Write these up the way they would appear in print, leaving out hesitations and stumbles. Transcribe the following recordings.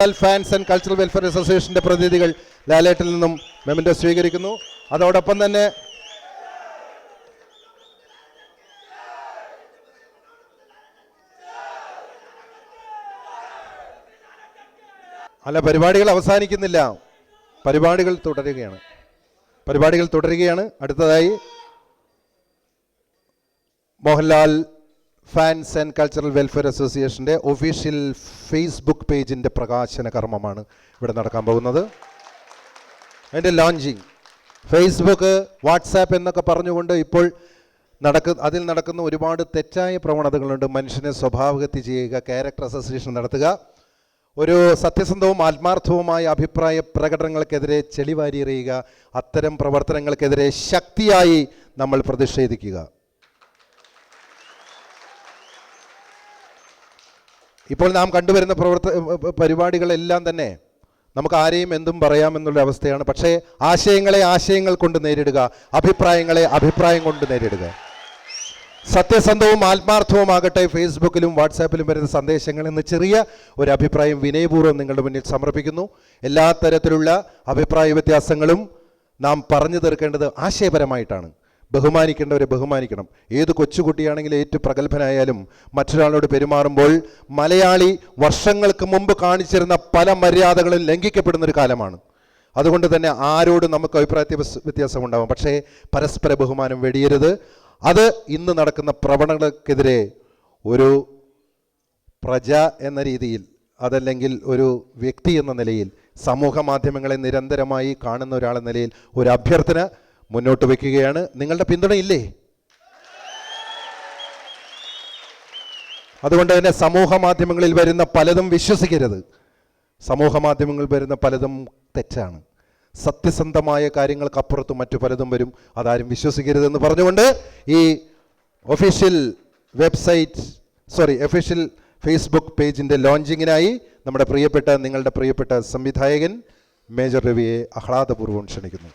Fans and cultural welfare അസോസിയേഷന്റെ പ്രതിനിധികൾ ലാലേട്ടിൽ നിന്നും മെമന്റോ സ്വീകരിക്കുന്നു. അതോടൊപ്പം തന്നെ പരിപാടികൾ അവസാനിക്കുന്നില്ല, പരിപാടികൾ തുടരുകയാണ്. അടുത്തതായി Mohanlal fans and cultural welfare അസോസിയേഷൻ്റെ ഒഫീഷ്യൽ ഫേസ്ബുക്ക് പേജിൻ്റെ പ്രകാശന കർമ്മമാണ് ഇവിടെ നടക്കാൻ പോകുന്നത്. അതിൻ്റെ ലോഞ്ചിങ് ഫേസ്ബുക്ക്, വാട്സാപ്പ് എന്നൊക്കെ പറഞ്ഞുകൊണ്ട് ഇപ്പോൾ അതിൽ നടക്കുന്ന ഒരുപാട് തെറ്റായ പ്രവണതകളുണ്ട്. മനുഷ്യനെ സ്വഭാവഗതി ചെയ്യുക, ക്യാരക്ടർ അസോസിയേഷൻ നടത്തുക, ഒരു സത്യസന്ധവും ആത്മാർത്ഥവുമായ അഭിപ്രായ പ്രകടനങ്ങൾക്കെതിരെ ചെളിവാരിയെറിയുക, അത്തരം പ്രവർത്തനങ്ങൾക്കെതിരെ ശക്തിയായി നമ്മൾ പ്രതിഷേധിക്കുക. ഇപ്പോൾ നാം കണ്ടുവരുന്ന പരിപാടികളെല്ലാം തന്നെ നമുക്ക് ആരെയും എന്തും പറയാമെന്നുള്ള അവസ്ഥയാണ്. പക്ഷേ ആശയങ്ങളെ ആശയങ്ങൾ കൊണ്ട് നേരിടുക, അഭിപ്രായങ്ങളെ അഭിപ്രായം കൊണ്ട് നേരിടുക. സത്യസന്ധവും ആത്മാർത്ഥവുമാകട്ടെ ഫേസ്ബുക്കിലും വാട്സാപ്പിലും വരുന്ന സന്ദേശങ്ങൾ എന്ന ചെറിയ ഒരു അഭിപ്രായം വിനയപൂർവ്വം നിങ്ങളുടെ മുന്നിൽ സമർപ്പിക്കുന്നു. എല്ലാ തരത്തിലുള്ള അഭിപ്രായ വ്യത്യാസങ്ങളും നാം പറഞ്ഞു തീർക്കേണ്ടത് ആശയപരമായിട്ടാണ്. ബഹുമാനിക്കേണ്ടവരെ ബഹുമാനിക്കണം. ഏത് കൊച്ചുകുട്ടിയാണെങ്കിലും ഏറ്റവും പ്രഗത്ഭനായാലും മറ്റൊരാളോട് പെരുമാറുമ്പോൾ മലയാളി വർഷങ്ങൾക്ക് മുമ്പ് കാണിച്ചിരുന്ന പല മര്യാദകളും ലംഘിക്കപ്പെടുന്നൊരു കാലമാണ്. അതുകൊണ്ട് തന്നെ ആരോടും നമുക്ക് അഭിപ്രായ വ്യത്യാസം ഉണ്ടാകും, പക്ഷേ പരസ്പര ബഹുമാനം വെടിയരുത്. അത് ഇന്ന് നടക്കുന്ന പ്രവണതകൾക്കെതിരെ ഒരു പ്രജ എന്ന രീതിയിൽ, അതല്ലെങ്കിൽ ഒരു വ്യക്തി എന്ന നിലയിൽ, സമൂഹ മാധ്യമങ്ങളെ നിരന്തരമായി കാണുന്ന ഒരാളെന്ന നിലയിൽ ഒരു അഭ്യർത്ഥന മുന്നോട്ട് വയ്ക്കുകയാണ്. നിങ്ങളുടെ പിന്തുണയില്ലേ? അതുകൊണ്ട് തന്നെ സമൂഹ മാധ്യമങ്ങളിൽ വരുന്ന പലതും വിശ്വസിക്കരുത്. സമൂഹ മാധ്യമങ്ങളിൽ വരുന്ന പലതും തെറ്റാണ്. സത്യസന്ധമായ കാര്യങ്ങൾക്കപ്പുറത്ത് മറ്റു പലതും വരും, അതാരും വിശ്വസിക്കരുതെന്ന് പറഞ്ഞുകൊണ്ട് ഈ ഒഫീഷ്യൽ ഫേസ്ബുക്ക് പേജിൻ്റെ ലോഞ്ചിങ്ങിനായി നിങ്ങളുടെ പ്രിയപ്പെട്ട സംവിധായകൻ മേജർ രവിയെ ആഹ്ലാദപൂർവ്വം ക്ഷണിക്കുന്നു.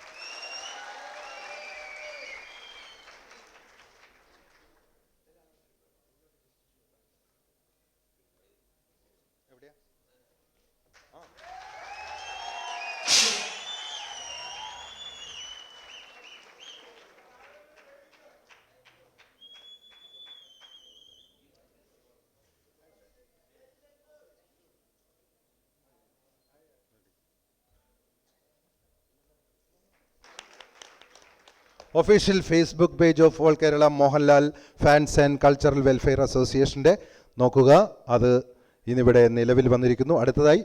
Official Facebook page of all Kerala Mohanlal fans and cultural welfare അസോസിയേഷൻ്റെ നോക്കുക, അത് ഇന്നിവിടെ നിലവിൽ വന്നിരിക്കുന്നു. അടുത്തതായി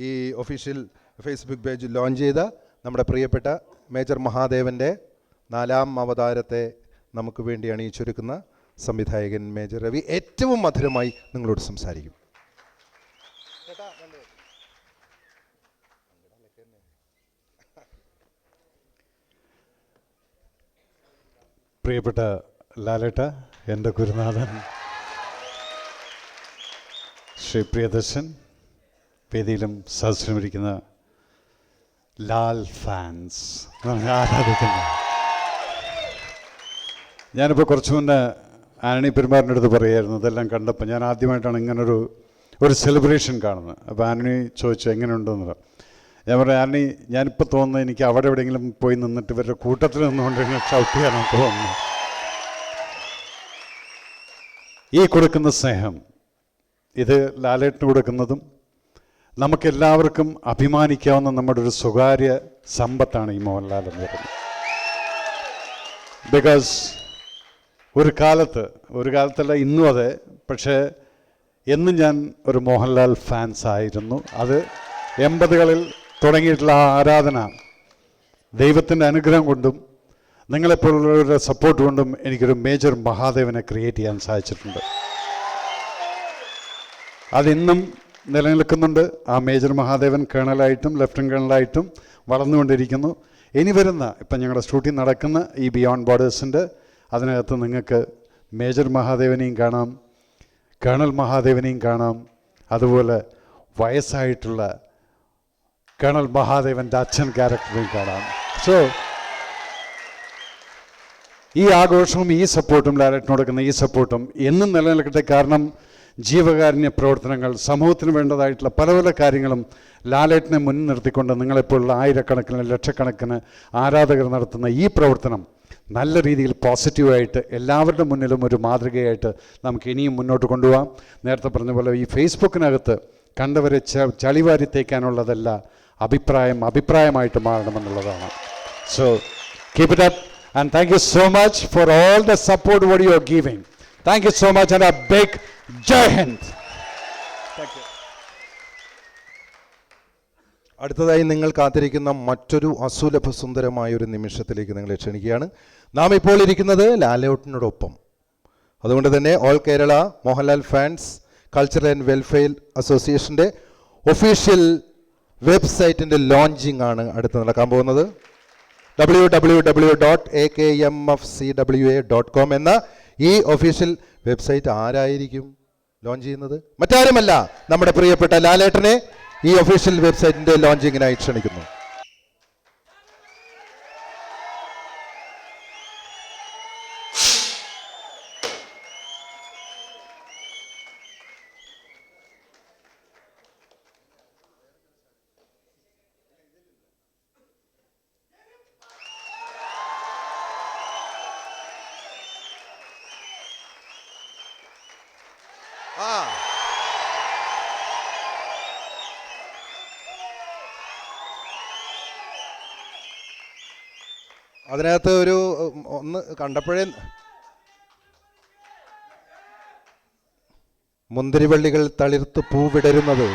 ഈ ഒഫീഷ്യൽ ഫേസ്ബുക്ക് പേജ് ലോഞ്ച് ചെയ്ത നമ്മുടെ പ്രിയപ്പെട്ട മേജർ മഹാദേവൻ്റെ 4ാം അവതാരത്തെ നമുക്ക് വേണ്ടി അണിയിച്ചൊരുക്കുന്ന സംവിധായകൻ മേജർ രവി ഏറ്റവും മധുരമായി നിങ്ങളോട് സംസാരിക്കും. പ്രിയപ്പെട്ട ലാലേട്ട, എൻ്റെ ഗുരുനാഥൻ ശ്രീ പ്രിയദർശൻ, വേദിയിലും സദസ്സിലുമിരിക്കുന്ന ലാൽ ഫാൻസ് ആരാധിക്കുന്നു. ഞാനിപ്പോൾ കുറച്ചു മുന്നേ ആന്റണി പെരുമാറിൻ്റെ അടുത്ത് പറയുമായിരുന്നു, ഇതെല്ലാം കണ്ടപ്പോൾ ഞാൻ ആദ്യമായിട്ടാണ് ഇങ്ങനൊരു സെലിബ്രേഷൻ കാണുന്നത്. അപ്പോൾ ആന്റണി ചോദിച്ചു എങ്ങനെയുണ്ടെന്ന്. ഞാൻ പറയാം, ആന്റണി, ഞാനിപ്പോൾ തോന്നുന്നത് എനിക്ക് അവിടെ എവിടെയെങ്കിലും പോയി നിന്നിട്ട് ഇവരുടെ കൂട്ടത്തിൽ നിന്നുകൊണ്ട് ഷൗട്ട് ചെയ്യാനാണ് തോന്നുന്നത്. ഈ കൊടുക്കുന്ന സ്നേഹം, ഇത് ലാലേട്ടിന് കൊടുക്കുന്നതും നമുക്കെല്ലാവർക്കും അഭിമാനിക്കാവുന്ന നമ്മുടെ ഒരു സ്വകാര്യ സമ്പത്താണ് ഈ മോഹൻലാൽ എന്ന് പറയുന്നത്. ബിക്കോസ് ഒരു കാലത്തല്ല ഇന്നും അതെ, പക്ഷേ എന്നും ഞാൻ ഒരു മോഹൻലാൽ ഫാൻസ് ആയിരുന്നു. അത് 80കളിൽ തുടങ്ങിയിട്ടുള്ള ആ ആരാധന ദൈവത്തിൻ്റെ അനുഗ്രഹം കൊണ്ടും നിങ്ങളെപ്പോലുള്ളവരുടെ സപ്പോർട്ട് കൊണ്ടും എനിക്കൊരു മേജർ മഹാദേവനെ ക്രിയേറ്റ് ചെയ്യാൻ സാധിച്ചിട്ടുണ്ട്. അതിന്നും നിലനിൽക്കുന്നുണ്ട്. ആ മേജർ മഹാദേവൻ കേണലായിട്ടും ലെഫ്റ്റനന്റ് കേണലായിട്ടും വളർന്നുകൊണ്ടിരിക്കുന്നു. ഇനി വരുന്ന ഇപ്പം ഞങ്ങളുടെ ഷൂട്ടിംഗ് നടക്കുന്ന ഈ ബിയോണ്ട് ബോർഡേഴ്സിൻ്റെ അതിനകത്ത് നിങ്ങൾക്ക് മേജർ മഹാദേവനെയും കാണാം, കേണൽ മഹാദേവനെയും കാണാം, അതുപോലെ വയസ്സായിട്ടുള്ള കേണൽ മഹാദേവൻ്റെ അച്ഛൻ ക്യാരക്ടറിനെയും കാണാം. സോ ഈ ആഘോഷവും ഈ സപ്പോർട്ടും ലാലേട്ടിന് കൊടുക്കുന്ന ഈ സപ്പോർട്ടും എന്നും നിലനിൽക്കട്ടെ. കാരണം ജീവകാരുണ്യ പ്രവർത്തനങ്ങൾ, സമൂഹത്തിന് വേണ്ടതായിട്ടുള്ള പല പല കാര്യങ്ങളും ലാലേട്ടനെ മുൻനിർത്തിക്കൊണ്ട് നിങ്ങളെപ്പോലുള്ള ആയിരക്കണക്കിന് ലക്ഷക്കണക്കിന് ആരാധകർ നടത്തുന്ന ഈ പ്രവർത്തനം നല്ല രീതിയിൽ പോസിറ്റീവായിട്ട് എല്ലാവരുടെ മുന്നിലും ഒരു മാതൃകയായിട്ട് നമുക്ക് ഇനിയും മുന്നോട്ട് കൊണ്ടുപോകാം. നേരത്തെ പറഞ്ഞ പോലെ ഈ ഫേസ്ബുക്കിനകത്ത് കണ്ടവരെ ചളിവാരി തേക്കാനുള്ളതല്ല, അഭിപ്രായമായിട്ട് മാറണമെന്നുള്ളതാണ്. So keep it up and thank you so much for all the support what you are giving. Thank you so much and a big Jai Hind. Thank you. അടുത്തതായി നിങ്ങൾ കാത്തിരിക്കുന്ന മറ്റൊരു അസുലഭ സുന്ദരമായ ഒരു നിമിഷത്തിലേക്ക് നിങ്ങളെ ക്ഷണിക്കുകയാണ്. നാം ഇപ്പോൾ ഇരിക്കുന്നത് ലാലേട്ടനോടൊപ്പം. അതുകൊണ്ട് തന്നെ all Kerala Mohanlal fans cultural and welfare അസോസിയേഷൻ്റെ ഒഫീഷ്യൽ വെബ്സൈറ്റിൻ്റെ ലോഞ്ചിങ് ആണ് അടുത്ത് നടക്കാൻ പോകുന്നത്. www.akmfcwa.com എന്ന ഈ ഒഫീഷ്യൽ വെബ്സൈറ്റ് ആരായിരിക്കും ലോഞ്ച് ചെയ്യുന്നത്? മറ്റാരുമല്ല, നമ്മുടെ പ്രിയപ്പെട്ട ലാലേട്ടനെ ഈ ഒഫീഷ്യൽ വെബ്സൈറ്റിൻ്റെ ലോഞ്ചിങ്ങിനായി ക്ഷണിക്കുന്നു. അതിനകത്ത് ഒരു ഒന്ന് കണ്ടപ്പോഴേ മുന്തിരിവള്ളികൾ തളിർത്ത് പൂവിടരുന്നത്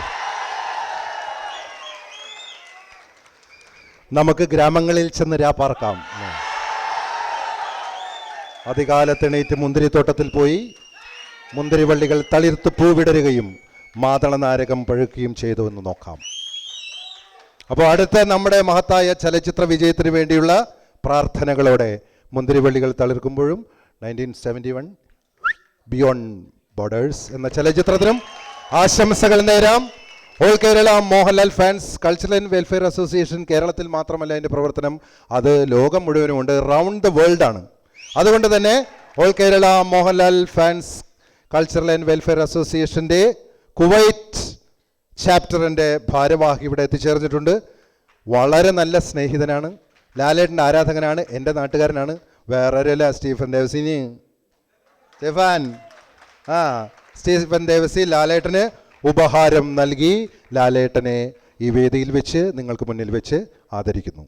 നമുക്ക് ഗ്രാമങ്ങളിൽ ചെന്ന് രാപ്പാർക്കാം. അതികാലത്തെണീറ്റ് മുന്തിരിത്തോട്ടത്തിൽ പോയി മുന്തിരിവള്ളികൾ തളിർത്ത് പൂവിടരുകയും മാതളനാരകം പഴുക്കുകയും ചെയ്തു എന്ന് നോക്കാം. അപ്പോൾ അടുത്ത നമ്മുടെ മഹത്തായ ചലച്ചിത്ര വിജയത്തിന് വേണ്ടിയുള്ള പ്രാർത്ഥനകളോടെ മുന്തിരിവള്ളികൾ തളിർക്കുമ്പോഴും 1971 ബിയോണ്ട് ബോർഡേഴ്സ് എന്ന ചലച്ചിത്രത്തിനും ആശംസകൾ നേരാം. All Kerala Mohanlal fans cultural and welfare association കേരളത്തിൽ മാത്രമല്ല അതിൻ്റെ പ്രവർത്തനം, അത് ലോകം മുഴുവനുമുണ്ട്, റൗണ്ട് ദ വേൾഡ് ആണ്. അതുകൊണ്ട് തന്നെ all Kerala Mohanlal fans cultural and welfare അസോസിയേഷൻ്റെ കുവൈറ്റ് ചാപ്റ്ററിൻ്റെ ഭാരവാഹി ഇവിടെ എത്തിച്ചേർന്നിട്ടുണ്ട്. വളരെ നല്ല സ്നേഹിതനാണ്, ലാലേട്ടൻ്റെ ആരാധകനാണ്, എൻ്റെ നാട്ടുകാരനാണ്. വേറൊരുല്ല, സ്റ്റീഫൻ ദേവസി ലാലേട്ടന് ഉപഹാരം നൽകി ലാലേട്ടനെ ഈ വേദിയിൽ വെച്ച് നിങ്ങൾക്ക് മുന്നിൽ വെച്ച് ആദരിക്കുന്നു.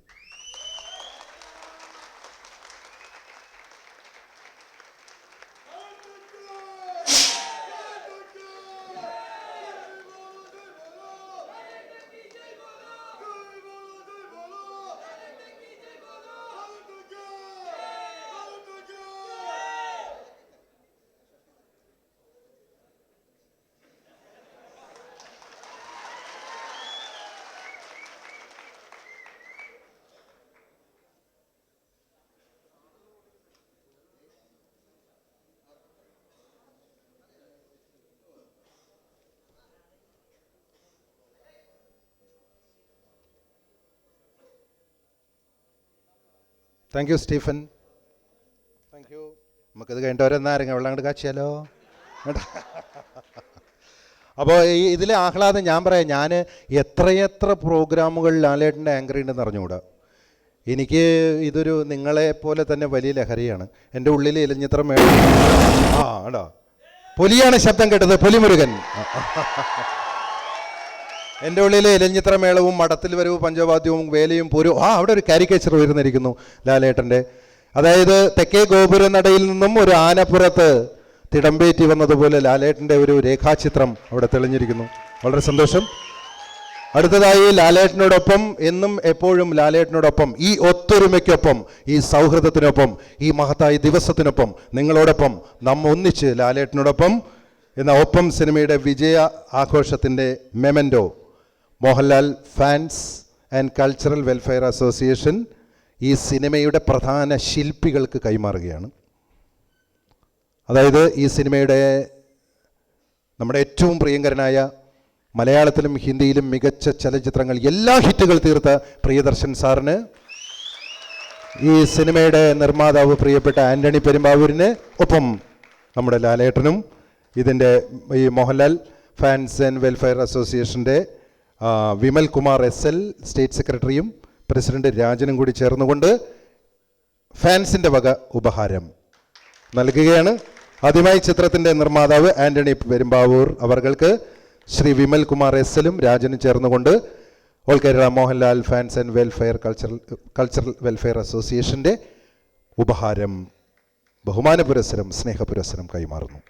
Thank you Stephen, thank you. നമുക്കത് കഴിഞ്ഞിട്ട് ഓരോ നാരങ്ങ വെള്ളം അങ്ങോട്ട് കാച്ചിയാലോ. അപ്പോൾ ഇതിലെ ആഹ്ലാദം ഞാൻ പറയാം. ഞാൻ എത്രയെത്ര പ്രോഗ്രാമുകൾ ലാലേട്ടൻ്റെ ആങ്കർ ഉണ്ടെന്ന് അറിഞ്ഞുകൂടാ. എനിക്ക് ഇതൊരു നിങ്ങളെപ്പോലെ തന്നെ വലിയ ലഹരിയാണ്. എൻ്റെ ഉള്ളിൽ ഇലഞ്ഞിത്ര മേളം ആടാ പൊലിയാണ് ശബ്ദം കേട്ടത്, പൊലിമുരുകൻ. എൻ്റെ ഉള്ളിൽ ഇലഞ്ഞിത്ര മേളവും മഠത്തിൽ വരവും പഞ്ചവാദ്യവും വേലയും പൂരവും. അവിടെ ഒരു കാരിക്കേച്ചർ ഉയർന്നിരിക്കുന്നു ലാലേട്ടൻ്റെ. അതായത് തെക്കേ ഗോപുരനടയിൽ നിന്നും ഒരു ആനപ്പുറത്ത് തിടമ്പേറ്റി വന്നതുപോലെ ലാലേട്ടൻ്റെ ഒരു രേഖാചിത്രം അവിടെ തെളിഞ്ഞിരിക്കുന്നു. വളരെ സന്തോഷം. അടുത്തതായി ലാലേട്ടനോടൊപ്പം എന്നും എപ്പോഴും ലാലേട്ടനോടൊപ്പം, ഈ ഒത്തൊരുമയ്ക്കൊപ്പം, ഈ സൗഹൃദത്തിനൊപ്പം, ഈ മഹത്തായ ദിവസത്തിനൊപ്പം നിങ്ങളോടൊപ്പം നമ്മ ഒന്നിച്ച് ലാലേട്ടനോടൊപ്പം എന്ന ഒപ്പം സിനിമയുടെ വിജയ ആഘോഷത്തിൻ്റെ memento Mohanlal fans and cultural welfare association ഈ സിനിമയുടെ പ്രധാന ശില്പികൾക്ക് കൈമാറുകയാണ്. അതായത് ഈ സിനിമയുടെ നമ്മുടെ ഏറ്റവും പ്രിയങ്കരനായ മലയാളത്തിലും ഹിന്ദിയിലും മികച്ച ചലച്ചിത്രങ്ങൾ എല്ലാ ഹിറ്റുകൾ തീർത്ത പ്രിയദർശൻ സാറിന്, ഈ സിനിമയുടെ നിർമ്മാതാവ് പ്രിയപ്പെട്ട ആൻ്റണി പെരുമ്പാവൂരിന്, ഒപ്പം നമ്മുടെ ലാലേട്ടനും ഇതിൻ്റെ ഈ മോഹൻലാൽ ഫാൻസ് ആൻഡ് വെൽഫെയർ അസോസിയേഷൻ്റെ വിമൽ കുമാർ SL സ്റ്റേറ്റ് സെക്രട്ടറിയും പ്രസിഡന്റ് രാജനും കൂടി ചേർന്നുകൊണ്ട് ഫാൻസിൻ്റെ വക ഉപഹാരം നൽകുകയാണ്. ആദ്യമായി ചിത്രത്തിൻ്റെ നിർമ്മാതാവ് ആന്റണി പെരുമ്പാവൂർ അവർക്ക് ശ്രീ വിമൽ കുമാർ SLും രാജനും ചേർന്നുകൊണ്ട് all Kerala Mohanlal fans and welfare cultural welfare അസോസിയേഷൻ്റെ ഉപഹാരം ബഹുമാന പുരസ്സരം സ്നേഹ പുരസ്സരം കൈമാറുന്നു.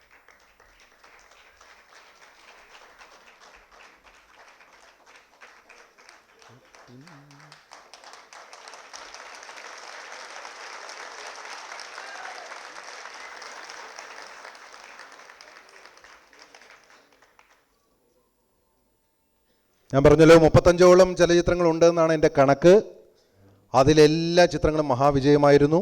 ഞാൻ പറഞ്ഞല്ലോ 35ഓളം ചലച്ചിത്രങ്ങളുണ്ടെന്നാണ് എൻ്റെ കണക്ക്. അതിലെല്ലാ ചിത്രങ്ങളും മഹാവിജയമായിരുന്നു.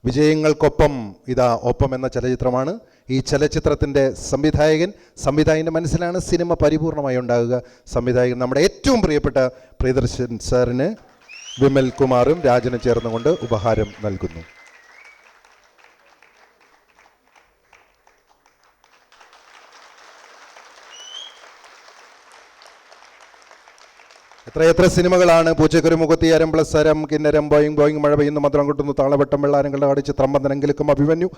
വിജയങ്ങൾക്കൊപ്പം ഇതാ ഒപ്പം എന്ന ചലച്ചിത്രമാണ്. ഈ ചലച്ചിത്രത്തിൻ്റെ സംവിധായകൻ്റെ മനസ്സിലാണ് സിനിമ പരിപൂർണമായി ഉണ്ടാകുക. സംവിധായകൻ നമ്മുടെ ഏറ്റവും പ്രിയപ്പെട്ട പ്രിയദർശൻ സാറിന് വിമൽ കുമാറും രാജനും ചേർന്നുകൊണ്ട് ഉപഹാരം നൽകുന്നു. എത്രയെത്ര സിനിമകളാണ് പൂച്ചക്കുരു മുഖത്തി അരംപ്ലസ് അരം കിന്നരം ബോയിങ് ബോയിങ് മഴ പെയ്യുന്നു മന്ത്രം കൊട്ടുന്നു താളവട്ടം വെള്ളാരങ്ങളുടെ അടിച്ച് ത്രമ്പന്തനെങ്കിലും അഭിമന്യു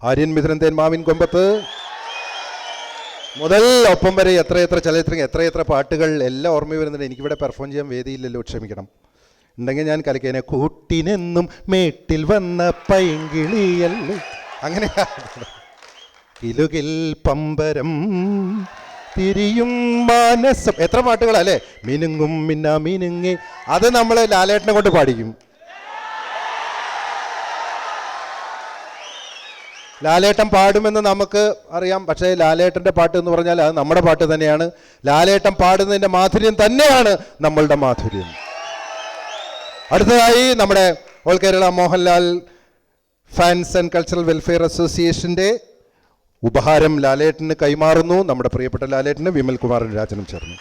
ആര്യൻ മിഥുനൻ തേൻ മാവിൻ കൊമ്പത്ത് മുതൽ ഒപ്പം വരെ എത്രയെത്ര ചലച്ചിത്രങ്ങൾ എത്രയെത്ര പാട്ടുകൾ എല്ലാം ഓർമ്മ വരുന്നുണ്ട്. എനിക്കിവിടെ പെർഫോം ചെയ്യാൻ വേദിയില്ലല്ലോ, ക്ഷമിക്കണം. ഉണ്ടെങ്കിൽ ഞാൻ കലക്കേനെ കൂട്ടിനെന്നും മേട്ടിൽ വന്ന പൈങ്കിളിയല്ലേ അങ്ങനെ കിലുകിൽ പമ്പരം തിരിയും മാനസം എത്ര പാട്ടുകളല്ലേ. മിനുങ്ങും മിന്ന മിനുങ്ങി അത് നമ്മൾ ലാലേട്ടനെ കൊണ്ട് പാടിക്കും. ലാലേട്ടൻ പാടുമെന്ന് നമുക്ക് അറിയാം. പക്ഷേ ലാലേട്ടൻ്റെ പാട്ട് എന്ന് പറഞ്ഞാൽ അത് നമ്മുടെ പാട്ട് തന്നെയാണ്. ലാലേട്ടൻ പാടുന്നതിൻ്റെ മാധുര്യം തന്നെയാണ് നമ്മളുടെ മാധുര്യം. അടുത്തതായി നമ്മുടെ all Kerala Mohanlal fans and cultural welfare അസോസിയേഷൻ്റെ ഉപഹാരം ലാലേട്ടന് കൈമാറുന്നു. നമ്മുടെ പ്രിയപ്പെട്ട ലാലേട്ടന് വിമൽ കുമാറും രാജനും ചേർന്നു.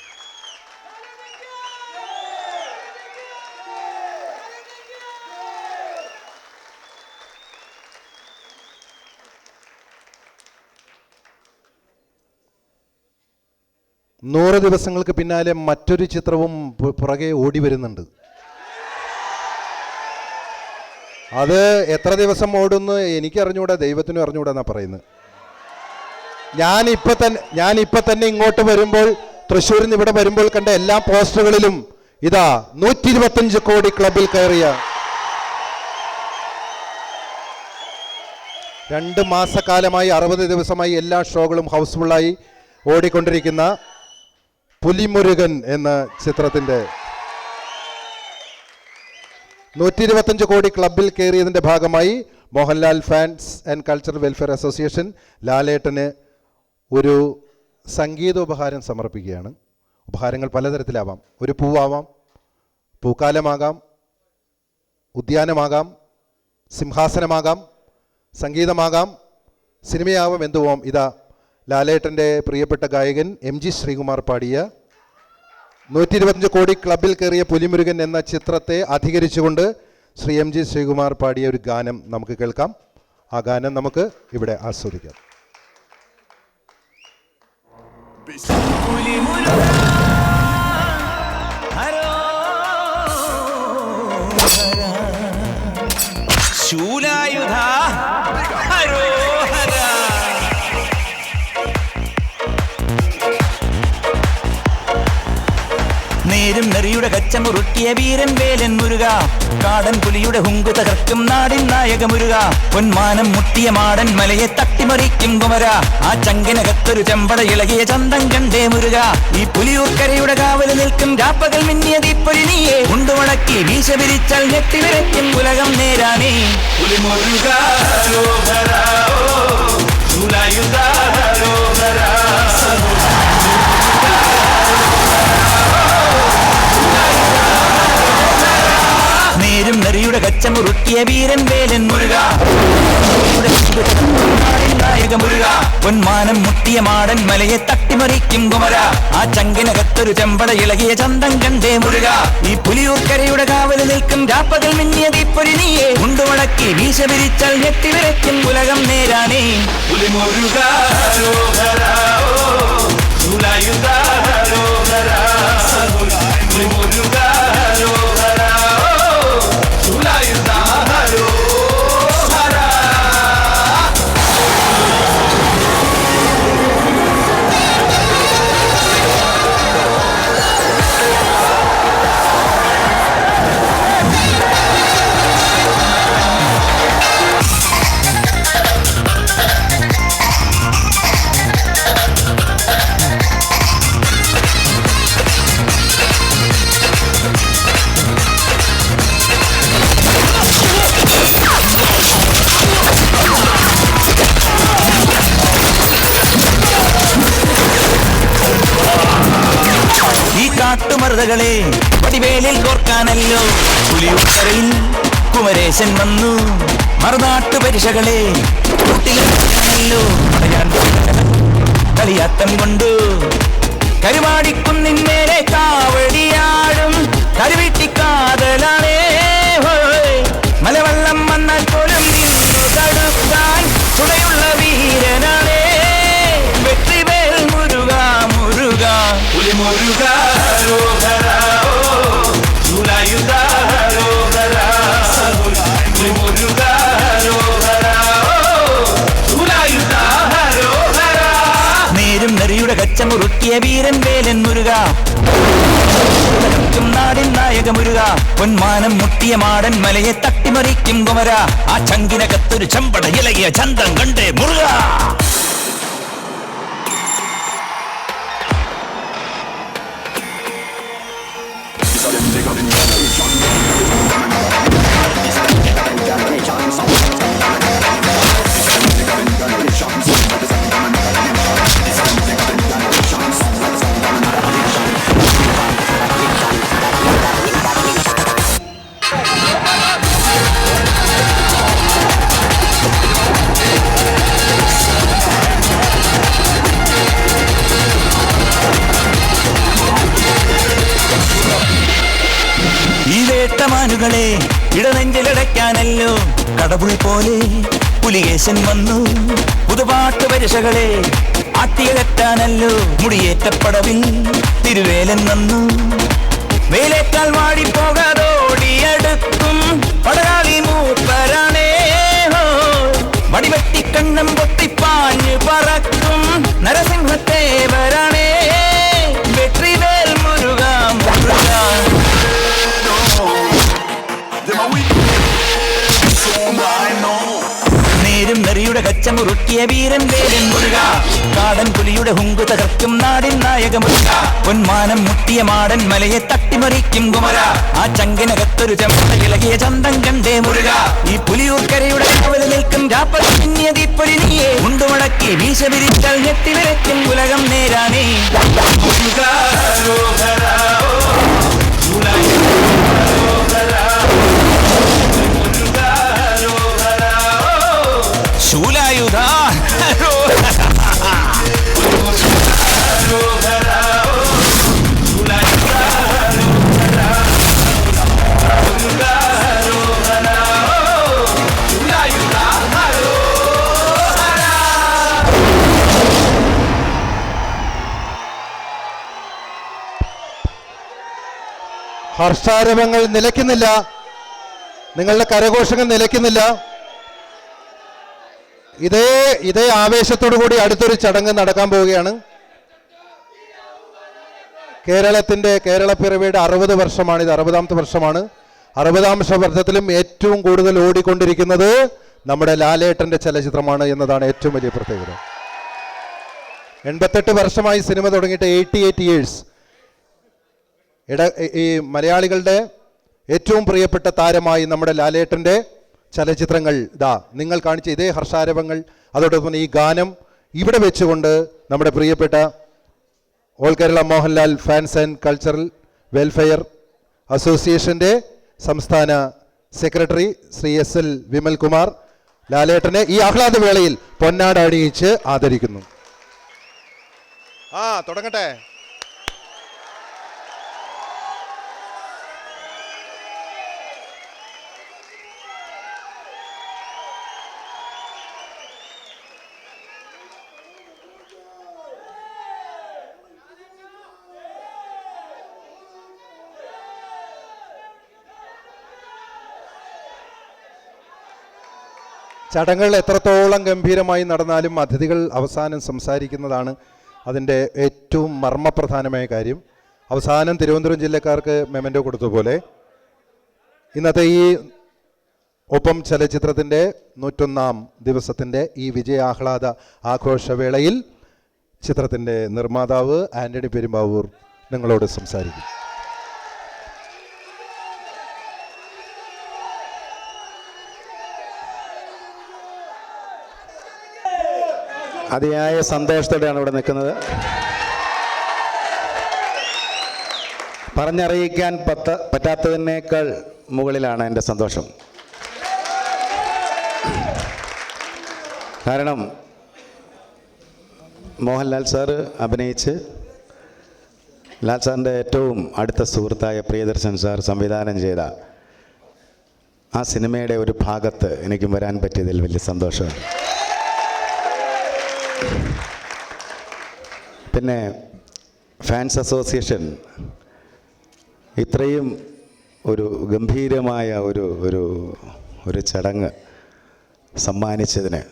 നൂറ് ദിവസങ്ങൾക്ക് പിന്നാലെ മറ്റൊരു ചിത്രവും പുറകെ ഓടി വരുന്നുണ്ട്. അത് എത്ര ദിവസം ഓടുന്നു എനിക്കറിഞ്ഞൂടാ, ദൈവത്തിനും അറിഞ്ഞൂടാ എന്നാ പറയുന്നത്. ഞാനിപ്പോൾ തന്നെ ഇങ്ങോട്ട് വരുമ്പോൾ തൃശ്ശൂരിൽ നിന്ന് ഇവിടെ വരുമ്പോൾ കണ്ട എല്ലാ പോസ്റ്ററുകളിലും ഇതാ 125 കോടി ക്ലബിൽ കയറിയ 2 മാസക്കാലമായി 60 ദിവസമായി എല്ലാ ഷോകളും ഹൗസ്ഫുള്ളായി ഓടിക്കൊണ്ടിരിക്കുന്ന പുലിമുരുകൻ എന്ന ചിത്രത്തിൻ്റെ 125 കോടി ക്ലബിൽ കയറിയതിൻ്റെ ഭാഗമായി Mohanlal fans and cultural welfare association ലാലേട്ടന് ഒരു സംഗീതോപഹാരം സമർപ്പിക്കുകയാണ്. ഉപഹാരങ്ങൾ പലതരത്തിലാവാം. ഒരു പൂവാവാം, പൂക്കാലമാകാം, ഉദ്യാനമാകാം, സിംഹാസനമാകാം, സംഗീതമാകാം, സിനിമയാവാം, എന്തുവാം. ഇതാ ലാലേട്ടൻ്റെ പ്രിയപ്പെട്ട ഗായകൻ MG ശ്രീകുമാർ പാടിയ 125 കോടി ക്ലബിൽ കയറിയ പുലിമുരുകൻ എന്ന ചിത്രത്തെ അധികരിച്ചുകൊണ്ട് ശ്രീ MG ശ്രീകുമാർ പാടിയ ഒരു ഗാനം നമുക്ക് കേൾക്കാം. ആ ഗാനം നമുക്ക് ഇവിടെ ആസ്വദിക്കാം. ശൂലായുധ ഹരോഹര നേരും നെറിയുടെ കച്ചമുറുക്കിയ വീരൻ വേലൻ മുരുക കാടൻ പുലിയുടെ ഹുങ്കു തകർക്കും നാടിൻ നായക മുരുക പൊന്മാനം മുട്ടിയ മാടൻ മലയെ തട്ടിമറിക്കും കുമര ആ ചങ്കിനകത്തൊരു ചെമ്പട ഇളകിയ ചന്തം കണ്ടേ മുരുക ഈ പുലിയൂർക്കരയുടെ കാവല് നിൽക്കും രാപ്പകൽ മിന്നിയ തീപ്പൊലി നീയെ കൊണ്ടുമടക്കി വീശ പിരിച്ചാൽ ഞെട്ടിവിരയ്ക്കും ഉലകം നേരാനേ പുലിമുരുക ശൂലായുധ നേരും നെറിയുടെ കച്ചമുറുക്കിയ വീരൻ വേലൻ മുരുക നായക മുരുക പൊന്മാനം മുട്ടിയ മാടൻ മലയെ തട്ടിമറിക്കും കുമര ആ ചങ്കിനകത്തൊരു ചെമ്പട ഇളകിയ ചന്തം കണ്ടേ മുരുക ഈ പുലിയൂർക്കരയുടെ കാവല് നിൽക്കും രാപ്പകൽ മിന്നിയ തീപ്പൊരി നീയെ കൊണ്ടുമടക്കി വീശ വിരിച്ചാൽ ഞെട്ടിവിരയ്ക്കും ഉലകം നേരാണേ പുലിമുരുക കാട്ടുമറുതകളെ വടിവേലിൽ കോർക്കാനല്ലോ പുലിയൂർക്കരയിൽ കുമരേശൻ വന്നു മറുനാട്ടു പരിശകളെ കൂട്ടിലോ കളിയാട്ടം കൊണ്ടു കരുവാടിക്കുന്നിന്മേലെ കാവടിയാടും കരുവീട്ടിക്കാതലാണേ മലവെള്ളം വന്നാൽ പോലും നിന്നു തടുക്കാൻ ചുടയുള്ള വീരനാണേ വെற்றிവേൽ മുരുക മുരുക പുലിമുരുക നേരും നെറിയുടെ കച്ചമുറുക്കിയ വീരൻ വേലൻ മുരുക നാടിൻ നായക മുരുക പൊന്മാനം മുട്ടിയ മാടൻ മലയെ തട്ടിമറിക്കും കുമര ആ ചങ്കിനകത്തൊരു ചെമ്പട ഇളകിയ ചന്തം കണ്ടേ മുരുക ാനുകളെ ഇടനെഞ്ചിലടയ്ക്കാനല്ലോ കടവുൾ പോലെ പുലികേശൻ വന്നു പുതുപാട്ട് പരിശകളെ ആട്ടിയകറ്റാനല്ലോ മുടിയേറ്റപ്പടവിൽ തിരുവേലൻ വന്നു വേലേറ്റാൽ വാടിപ്പോകാതോടിയെടുക്കും പടകാളി മൂപ്പരാണേ വടിവെട്ടിക്കണ്ണം പൊട്ടിപ്പാഞ്ഞു പറക്കും നരസിംഹത്തേവരാണേ വെற்றிവേൽ മുരുക മുരുക നേരും നെറിയുടെ കച്ചമുറുക്കിയ വീരൻ വേലൻ മുരുക കാടൻ പുലിയുടെ ഹുങ്കു തകർക്കും നാടിൻ നായക മുരുക പൊന്മാനം മുട്ടിയ മാടൻ മലയെ തട്ടിമറിക്കും കുമര ആ ചങ്കിനകത്തൊരു ചെമ്പട ഇളകിയ ചന്തം കണ്ടേ മുരുക ഈ പുലിയൂർക്കരയുടെ കാവല് നിൽക്കും രാപ്പകൽ മിന്നിയ തീപ്പൊരി നീയെ കൊണ്ടുമടക്കി വീശ വിരിച്ചാൽ ഞെട്ടിവിരയ്ക്കും ഉലകം നേരാണേ ശൂലായുധ ഹർഷാരവങ്ങൾ നിലയ്ക്കുന്നില്ല, നിങ്ങളുടെ കരഘോഷങ്ങൾ നിലയ്ക്കുന്നില്ല. ഇതേ ആവേശത്തോടു കൂടി അടുത്തൊരു ചടങ്ങ് നടക്കാൻ പോവുകയാണ്. കേരളപ്പിറവിയുടെ 60 വർഷമാണ് ഇത്, 60ാമത്തെ വർഷമാണ്. 60ാം വർഷത്തിലും ഏറ്റവും കൂടുതൽ ഓടിക്കൊണ്ടിരിക്കുന്നത് നമ്മുടെ ലാലേട്ടൻ്റെ ചലച്ചിത്രമാണ് എന്നതാണ് ഏറ്റവും വലിയ പ്രത്യേകത. 88 വർഷമായി സിനിമ തുടങ്ങിയിട്ട് 88 ഇയേഴ്സ്. ഈ മലയാളികളുടെ ഏറ്റവും പ്രിയപ്പെട്ട താരമായി നമ്മുടെ ലാലേട്ടൻ്റെ ചലച്ചിത്രങ്ങൾ നിങ്ങൾ കാണിച്ച ഇതേ ഹർഷാരവങ്ങൾ, അതോടൊപ്പം ഈ ഗാനം ഇവിടെ വെച്ചുകൊണ്ട് നമ്മുടെ പ്രിയപ്പെട്ട all Kerala Mohanlal fans and cultural welfare അസോസിയേഷൻ്റെ സംസ്ഥാന സെക്രട്ടറി ശ്രീ SL വിമൽകുമാർ ലാലേട്ടനെ ഈ ആഹ്ലാദവേളയിൽ പൊന്നാട അണിയിച്ച് ആദരിക്കുന്നു. തുടങ്ങട്ടെ. ചടങ്ങുകൾ എത്രത്തോളം ഗംഭീരമായി നടന്നാലും അതിഥികൾ അവസാനം സംസാരിക്കുന്നതാണ് അതിൻ്റെ ഏറ്റവും മർമ്മപ്രധാനമായ കാര്യം. അവസാനം തിരുവനന്തപുരം ജില്ലക്കാർക്ക് മെമൻറ്റോ കൊടുത്തതുപോലെ ഇന്നത്തെ ഈ ഒപ്പം ചലച്ചിത്രത്തിൻ്റെ 101-ാം ദിവസത്തിൻ്റെ ഈ വിജയാഹ്ലാദ ആഘോഷവേളയിൽ ചിത്രത്തിൻ്റെ നിർമ്മാതാവ് ആൻ്റണി പെരുമ്പാവൂർ നിങ്ങളോട് സംസാരിക്കും. അതിയായ സന്തോഷത്തോടെയാണ് ഇവിടെ നിൽക്കുന്നത്. പറഞ്ഞറിയിക്കാൻ പറ്റാത്തതിനേക്കാൾ മുകളിലാണ് എൻ്റെ സന്തോഷം. കാരണം മോഹൻലാൽ സാറ് അഭിനയിച്ച് ലാൽ സാറിൻ്റെ ഏറ്റവും അടുത്ത സുഹൃത്തായ പ്രിയദർശൻ സാർ സംവിധാനം ചെയ്ത ആ സിനിമയുടെ ഒരു ഭാഗത്ത് എനിക്കും വരാൻ പറ്റിയതിൽ വലിയ സന്തോഷമാണ്. പിന്നെ ഫാൻസ് അസോസിയേഷൻ ഇത്രയും ഒരു ഗംഭീരമായ ഒരു ചടങ്ങ് സമ്മാനിച്ചതിന്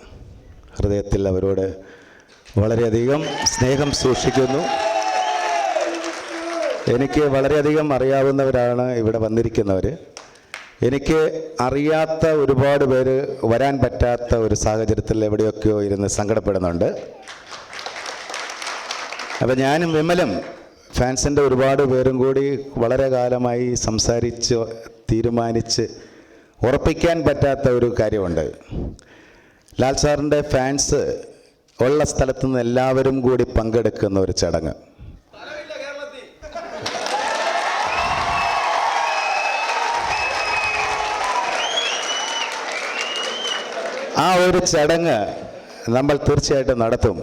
ഹൃദയത്തിൽ അവരോട് വളരെയധികം സ്നേഹം സൂക്ഷിക്കുന്നു. എനിക്ക് വളരെയധികം അറിയാവുന്നവരാണ് ഇവിടെ വന്നിരിക്കുന്നവർ. എനിക്ക് അറിയാത്ത ഒരുപാട് പേര് വരാൻ പറ്റാത്ത ഒരു സാഹചര്യത്തിൽ എവിടെയൊക്കെയോ ഇരുന്ന് സങ്കടപ്പെടുന്നുണ്ട്. അപ്പോൾ ഞാനും വിമലും ഫാൻസിൻ്റെ ഒരുപാട് പേരും കൂടി വളരെ കാലമായി സംസാരിച്ച് തീരുമാനിച്ച് ഉറപ്പിക്കാൻ പറ്റാത്ത ഒരു കാര്യമുണ്ട്. ലാൽ സാറിൻ്റെ ഫാൻസ് ഉള്ള സ്ഥലത്തു നിന്ന് എല്ലാവരും കൂടി പങ്കെടുക്കുന്ന ഒരു ചടങ്ങ്. ആ ഒരു ചടങ്ങ് നമ്മൾ തീർച്ചയായിട്ടും നടത്തും.